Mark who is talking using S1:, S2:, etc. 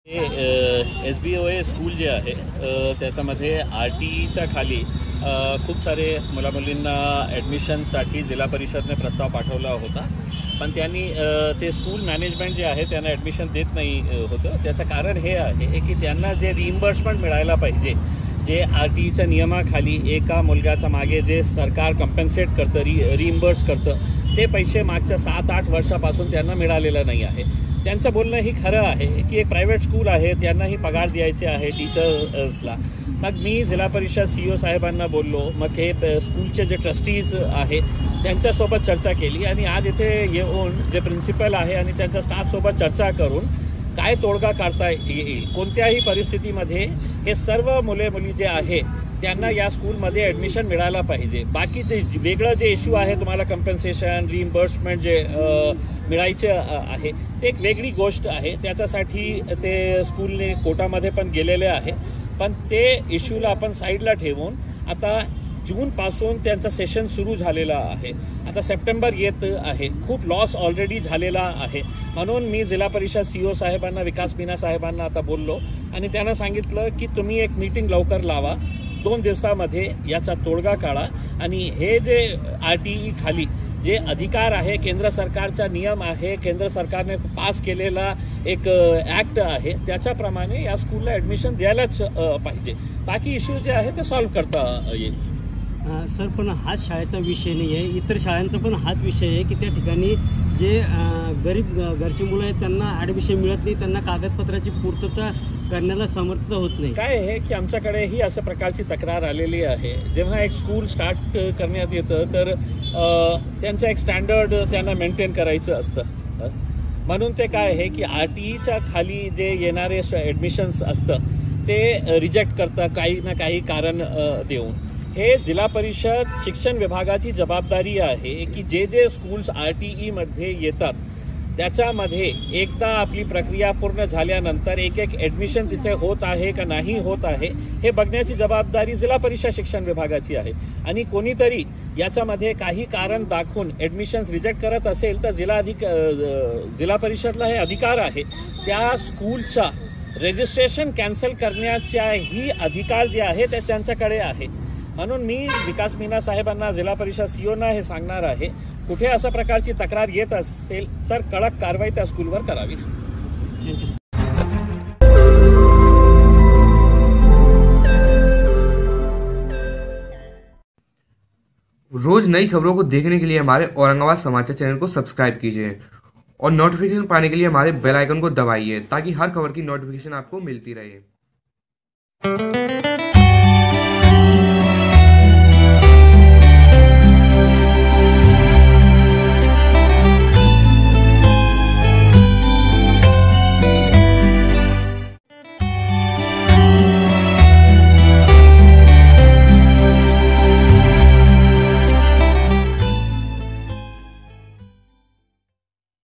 S1: SBOA school जे आहे त्याच्यामध्ये RTEच्या खाली खूप सारे मुलामुलींना ॲडमिशनसाठी जिल्हा परिषदने प्रस्ताव पाठवला होता, पण त्यांनी ते स्कूल मॅनेजमेंट जे आहे त्यांना ॲडमिशन देत नाही होतं। त्याचं कारण हे आहे की त्यांना जे रिइम्बर्समेंट मिळायला पाहिजे, जे RTEच्या नियमाखाली एका मुलगाचा मागे जे सरकार कंपेन्सेट करतं, रिइम्बर्स करतं, ते पैसे मागच्या 7-8 वर्षापासून त्यांना मिळालेलं नाही आहे। त्यांचं बोलणं ही खरं आहे की एक प्रायव्हेट स्कूल आहे, त्यांनाही पगार द्यायचे आहे टीचर्सला। मग मी जिल्हा परिषद CEO साहेबांना बोललो, मग हे स्कूलचे जे ट्रस्टीज आहे त्यांच्यासोबत चर्चा केली आणि आज इथे येऊन जे प्रिन्सिपल आहे आणि त्यांच्या स्टाफसोबत चर्चा करून काय तोडगा काढता येईल, कोणत्याही परिस्थितीमध्ये हे सर्व मुले जे आहे त्यांना या स्कूलमध्ये ॲडमिशन मिळायला पाहिजे। बाकी जे वेगळं जे इश्यू आहे तुम्हाला कंपेन्सेशन रिइम्बर्समेंट जे मिळायचे आहे ते एक वेगळी गोष्ट आहे, त्याच्यासाठी ते स्कूलने कोर्टामध्ये पण गेलेले आहे। पण ते इश्यूला आपण साईडला ठेवून आता जूनपासून त्यांचा सेशन सुरू झालेला आहे, आता सप्टेंबर येत आहे, खूप लॉस ऑलरेडी झालेला आहे। म्हणून मी जिल्हा परिषद CEO साहेबांना, विकास मीना साहेबांना आता बोललो आणि त्यांना सांगितलं की तुम्ही एक मीटिंग लवकर लावा, 2 दिवसामध्ये याचा तोडगा काढा आणि हे जे RTE खाली जे अधिकार आहे, केंद्र सरकारचा नियम आहे, केंद्र सरकारने पास केलेला एक ॲक्ट आहे, त्याच्याप्रमाणे या स्कूलला ॲडमिशन द्यायलाच पाहिजे। बाकी इश्यू जे आहे ते सॉल्व्ह करता येईल।
S2: सर, पण हाच शाळेचा विषय नाही आहे, इतर शाळांचा पण हाच विषय आहे की त्या ठिकाणी जे गरीब घरची मुलं आहेत त्यांना ॲडमिशन मिळत नाही, त्यांना कागदपत्राची पूर्तता करण्याला समर्थता होत नाही।
S1: काय आहे की आमच्याकडेही अशा प्रकारची तक्रार आलेली आहे। जेव्हा एक स्कूल स्टार्ट करण्यात येतं तर त्यांचं एक स्टँडर्ड त्यांना मेंटेन करायचं असतं, म्हणून ते काय आहे की RTEच्या खाली जे येणारे ॲडमिशन्स असतं ते रिजेक्ट करतं काही ना काही कारण देऊन। हे जिल्हा परिषद शिक्षण विभागाची जबाबदारी आहे की जे स्कूल्स RTEमध्ये येतात त्याच्यामध्ये एकदा आपली प्रक्रिया पूर्ण झाल्यानंतर एक ॲडमिशन तिथे होत आहे का नाही होत आहे हे बघण्याची जबाबदारी जिल्हा परिषद शिक्षण विभागाची आहे। आणि कोणीतरी याच्यामध्ये काही कारण दाखवून ॲडमिशन्स रिजेक्ट करत असेल तर जिल्हा परिषदला हे अधिकार आहे त्या स्कूलचा रजिस्ट्रेशन कॅन्सल करण्याचाही अधिकार जे आहे ते त्यांच्याकडे आहे। म्हणून मी विकास मीना साहेबांना, जिल्हा परिषद CEOना हे सांगणार आहे, कुठे अशा प्रकारची तक्रार येत असेल तर कडक कारवाई त्या स्कूलवर करावी।
S3: रोज नई खबरों को देखने के लिए हमारे औरंगाबाद समाचार चैनल को सब्सक्राइब कीजिए और नोटिफिकेशन पाने के लिए हमारे बेल आइकन को दबाइए ताकि हर खबर की नोटिफिकेशन आपको मिलती रहे।